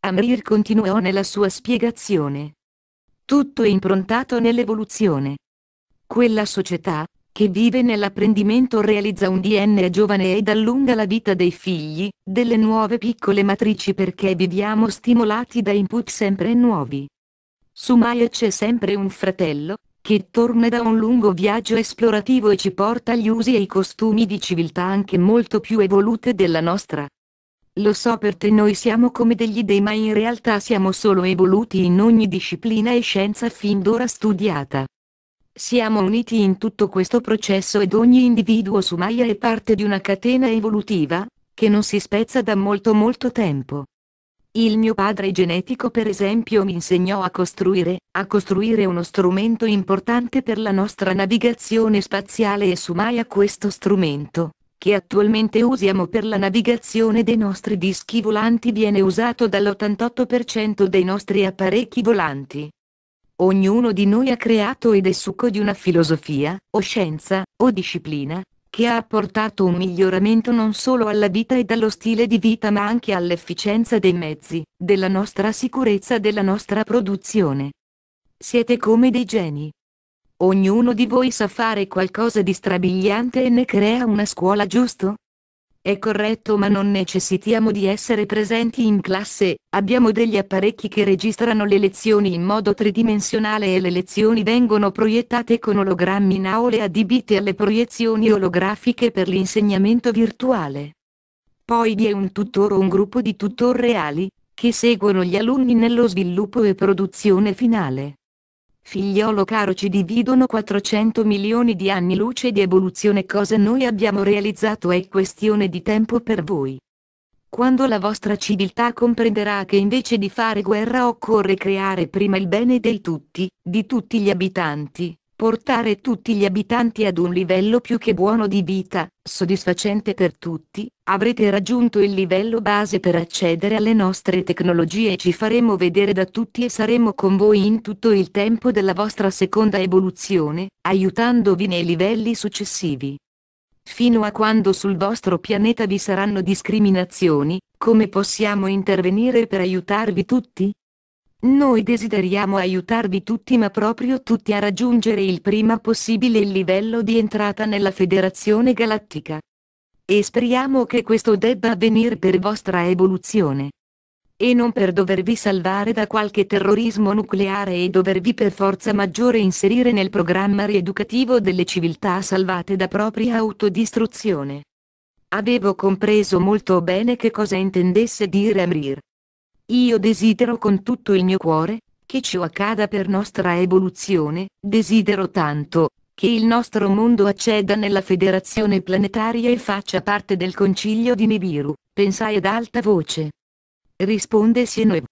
Amrir continuò nella sua spiegazione. Tutto è improntato nell'evoluzione. Quella società, che vive nell'apprendimento realizza un DNA giovane ed allunga la vita dei figli, delle nuove piccole matrici perché viviamo stimolati da input sempre nuovi. Su Maya c'è sempre un fratello, che torna da un lungo viaggio esplorativo e ci porta agli usi e ai costumi di civiltà anche molto più evolute della nostra. Lo so, per te noi siamo come degli dei, ma in realtà siamo solo evoluti in ogni disciplina e scienza fin d'ora studiata. Siamo uniti in tutto questo processo ed ogni individuo su Maya è parte di una catena evolutiva, che non si spezza da molto molto tempo. Il mio padre genetico per esempio mi insegnò a costruire uno strumento importante per la nostra navigazione spaziale e su Maya questo strumento, che attualmente usiamo per la navigazione dei nostri dischi volanti, viene usato dall'88% dei nostri apparecchi volanti. Ognuno di noi ha creato ed è succo di una filosofia, o scienza, o disciplina, che ha apportato un miglioramento non solo alla vita ed allo stile di vita ma anche all'efficienza dei mezzi, della nostra sicurezza, della nostra produzione. Siete come dei geni. Ognuno di voi sa fare qualcosa di strabiliante e ne crea una scuola, giusto? È corretto, ma non necessitiamo di essere presenti in classe, abbiamo degli apparecchi che registrano le lezioni in modo tridimensionale e le lezioni vengono proiettate con ologrammi in aule adibite alle proiezioni olografiche per l'insegnamento virtuale. Poi vi è un tutor o un gruppo di tutor reali, che seguono gli alunni nello sviluppo e produzione finale. Figliolo caro, ci dividono 400 milioni di anni luce di evoluzione. Cosa noi abbiamo realizzato è questione di tempo per voi. Quando la vostra civiltà comprenderà che invece di fare guerra occorre creare prima il bene di tutti gli abitanti, portare tutti gli abitanti ad un livello più che buono di vita, soddisfacente per tutti, avrete raggiunto il livello base per accedere alle nostre tecnologie e ci faremo vedere da tutti e saremo con voi in tutto il tempo della vostra seconda evoluzione, aiutandovi nei livelli successivi. Fino a quando sul vostro pianeta vi saranno discriminazioni, come possiamo intervenire per aiutarvi tutti? Noi desideriamo aiutarvi tutti, ma proprio tutti, a raggiungere il prima possibile il livello di entrata nella Federazione Galattica. E speriamo che questo debba avvenire per vostra evoluzione. E non per dovervi salvare da qualche terrorismo nucleare e dovervi per forza maggiore inserire nel programma rieducativo delle civiltà salvate da propria autodistruzione. Avevo compreso molto bene che cosa intendesse dire Amrir. Io desidero con tutto il mio cuore che ciò accada per nostra evoluzione, desidero tanto che il nostro mondo acceda nella federazione planetaria e faccia parte del concilio di Nibiru, pensai ad alta voce. Risponde Sienoe.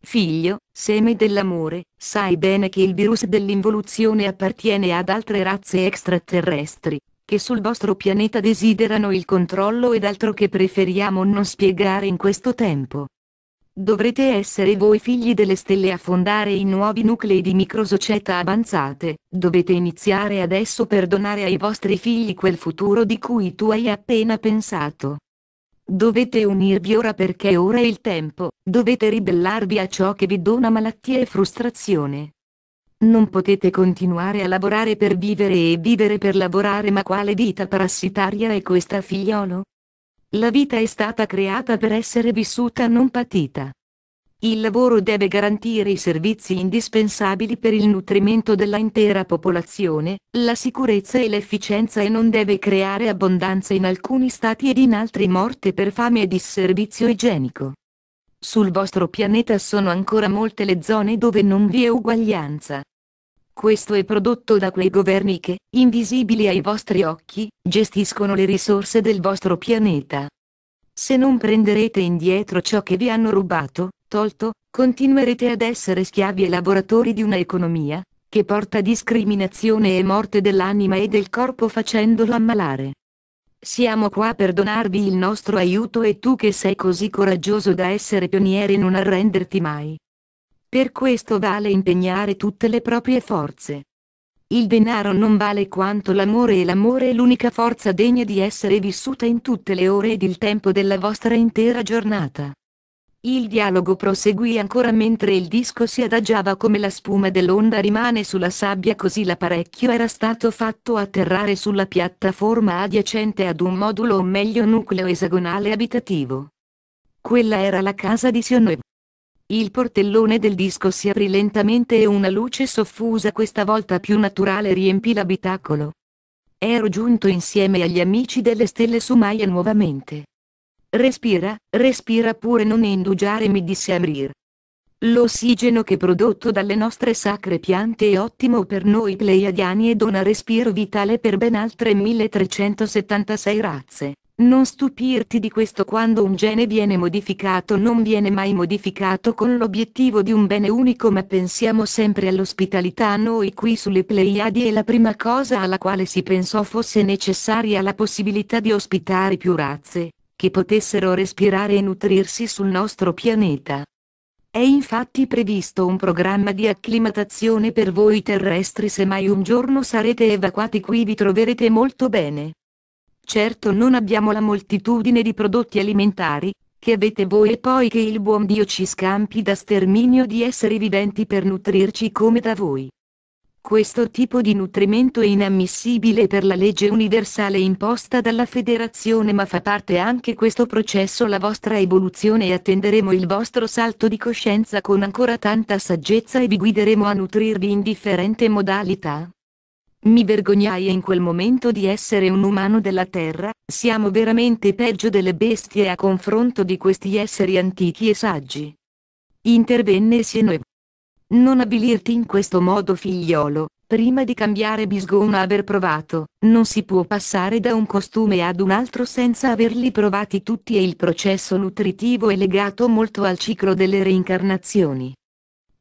Figlio, seme dell'amore, sai bene che il virus dell'involuzione appartiene ad altre razze extraterrestri, che sul vostro pianeta desiderano il controllo ed altro che preferiamo non spiegare in questo tempo. Dovrete essere voi figli delle stelle a fondare i nuovi nuclei di microsocietà avanzate, dovete iniziare adesso per donare ai vostri figli quel futuro di cui tu hai appena pensato. Dovete unirvi ora perché ora è il tempo, dovete ribellarvi a ciò che vi dona malattia e frustrazione. Non potete continuare a lavorare per vivere e vivere per lavorare, ma quale vita parassitaria è questa, figliolo? La vita è stata creata per essere vissuta, non patita. Il lavoro deve garantire i servizi indispensabili per il nutrimento della intera popolazione, la sicurezza e l'efficienza, e non deve creare abbondanza in alcuni stati ed in altri morte per fame e disservizio igienico. Sul vostro pianeta sono ancora molte le zone dove non vi è uguaglianza. Questo è prodotto da quei governi che, invisibili ai vostri occhi, gestiscono le risorse del vostro pianeta. Se non prenderete indietro ciò che vi hanno rubato, tolto, continuerete ad essere schiavi e lavoratori di una economia che porta discriminazione e morte dell'anima e del corpo facendolo ammalare. Siamo qua per donarvi il nostro aiuto e tu che sei così coraggioso da essere pioniere non arrenderti mai. Per questo vale impegnare tutte le proprie forze. Il denaro non vale quanto l'amore, e l'amore è l'unica forza degna di essere vissuta in tutte le ore ed il tempo della vostra intera giornata. Il dialogo proseguì ancora mentre il disco si adagiava come la spuma dell'onda rimane sulla sabbia, così l'apparecchio era stato fatto atterrare sulla piattaforma adiacente ad un modulo o meglio nucleo esagonale abitativo. Quella era la casa di Sionue. Il portellone del disco si aprì lentamente e una luce soffusa, questa volta più naturale, riempì l'abitacolo. Ero giunto insieme agli amici delle stelle su Maya nuovamente. Respira, respira pure, non indugiare, mi disse Amrir. L'ossigeno che prodotto dalle nostre sacre piante è ottimo per noi pleiadiani e dona respiro vitale per ben altre 1376 razze. Non stupirti di questo: quando un gene viene modificato non viene mai modificato con l'obiettivo di un bene unico, ma pensiamo sempre all'ospitalità. Noi qui sulle Pleiadi e la prima cosa alla quale si pensò fosse necessaria la possibilità di ospitare più razze, che potessero respirare e nutrirsi sul nostro pianeta. È infatti previsto un programma di acclimatazione per voi terrestri, se mai un giorno sarete evacuati qui vi troverete molto bene. Certo non abbiamo la moltitudine di prodotti alimentari che avete voi, e poi che il buon Dio ci scampi da sterminio di esseri viventi per nutrirci come da voi. Questo tipo di nutrimento è inammissibile per la legge universale imposta dalla Federazione, ma fa parte anche questo processo la vostra evoluzione, e attenderemo il vostro salto di coscienza con ancora tanta saggezza e vi guideremo a nutrirvi in differente modalità. Mi vergognai in quel momento di essere un umano della terra, siamo veramente peggio delle bestie a confronto di questi esseri antichi e saggi. Intervenne Sienue. Non avvilirti in questo modo, figliolo, prima di cambiare bisogna aver provato, non si può passare da un costume ad un altro senza averli provati tutti, e il processo nutritivo è legato molto al ciclo delle reincarnazioni.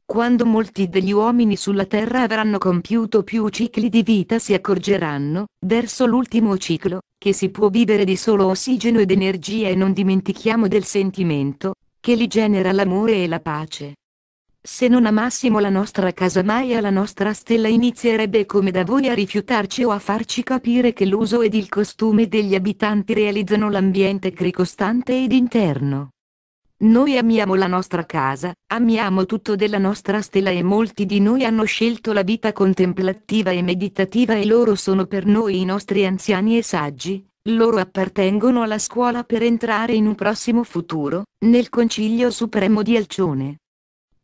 Quando molti degli uomini sulla Terra avranno compiuto più cicli di vita si accorgeranno, verso l'ultimo ciclo, che si può vivere di solo ossigeno ed energia, e non dimentichiamo del sentimento che li genera l'amore e la pace. Se non amassimo la nostra casa, Maya, la nostra stella inizierebbe come da voi a rifiutarci o a farci capire che l'uso ed il costume degli abitanti realizzano l'ambiente circostante ed interno. Noi amiamo la nostra casa, amiamo tutto della nostra stella, e molti di noi hanno scelto la vita contemplativa e meditativa, e loro sono per noi i nostri anziani e saggi. Loro appartengono alla scuola per entrare in un prossimo futuro, nel Concilio Supremo di Alcione.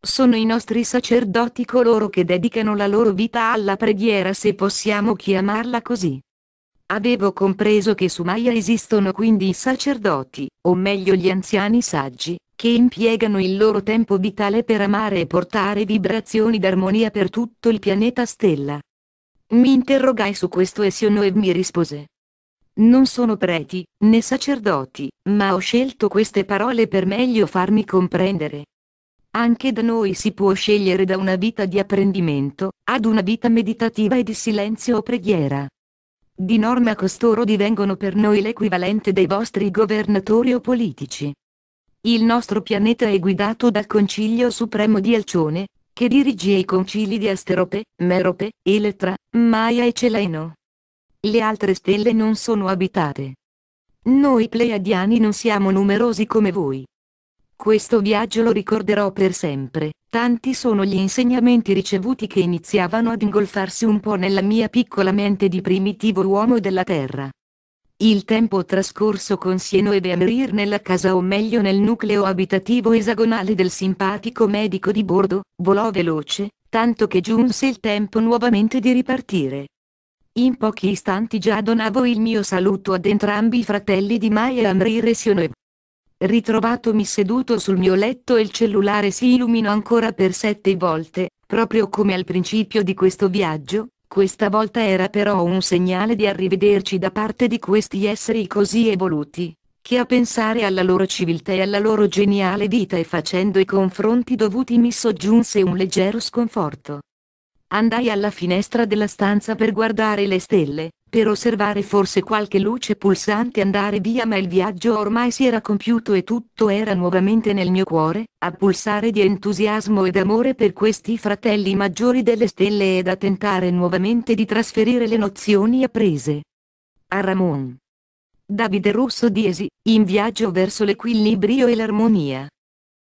Sono i nostri sacerdoti, coloro che dedicano la loro vita alla preghiera, se possiamo chiamarla così. Avevo compreso che su Maya esistono quindi i sacerdoti, o meglio gli anziani saggi, che impiegano il loro tempo vitale per amare e portare vibrazioni d'armonia per tutto il pianeta stella. Mi interrogai su questo e Sionue mi rispose: non sono preti, né sacerdoti, ma ho scelto queste parole per meglio farmi comprendere. Anche da noi si può scegliere da una vita di apprendimento, ad una vita meditativa e di silenzio o preghiera. Di norma costoro divengono per noi l'equivalente dei vostri governatori o politici. Il nostro pianeta è guidato dal Concilio Supremo di Alcione, che dirige i concili di Asterope, Merope, Elettra, Maia e Celeno. Le altre stelle non sono abitate. Noi pleiadiani non siamo numerosi come voi. Questo viaggio lo ricorderò per sempre. Tanti sono gli insegnamenti ricevuti che iniziavano ad ingolfarsi un po' nella mia piccola mente di primitivo uomo della terra. Il tempo trascorso con Sionue e Amrir nella casa, o meglio nel nucleo abitativo esagonale del simpatico medico di bordo, volò veloce, tanto che giunse il tempo nuovamente di ripartire. In pochi istanti già donavo il mio saluto ad entrambi i fratelli di Maya, Amrir e Sionue. Ritrovatomi seduto sul mio letto, il cellulare si illuminò ancora per 7 volte, proprio come al principio di questo viaggio. Questa volta era però un segnale di arrivederci da parte di questi esseri così evoluti, che a pensare alla loro civiltà e alla loro geniale vita e facendo i confronti dovuti mi soggiunse un leggero sconforto. Andai alla finestra della stanza per guardare le stelle, per osservare forse qualche luce pulsante andare via, ma il viaggio ormai si era compiuto e tutto era nuovamente nel mio cuore, a pulsare di entusiasmo ed amore per questi fratelli maggiori delle stelle ed a tentare nuovamente di trasferire le nozioni apprese a Ramon. Davide Russo Diesi, In viaggio verso l'equilibrio e l'armonia.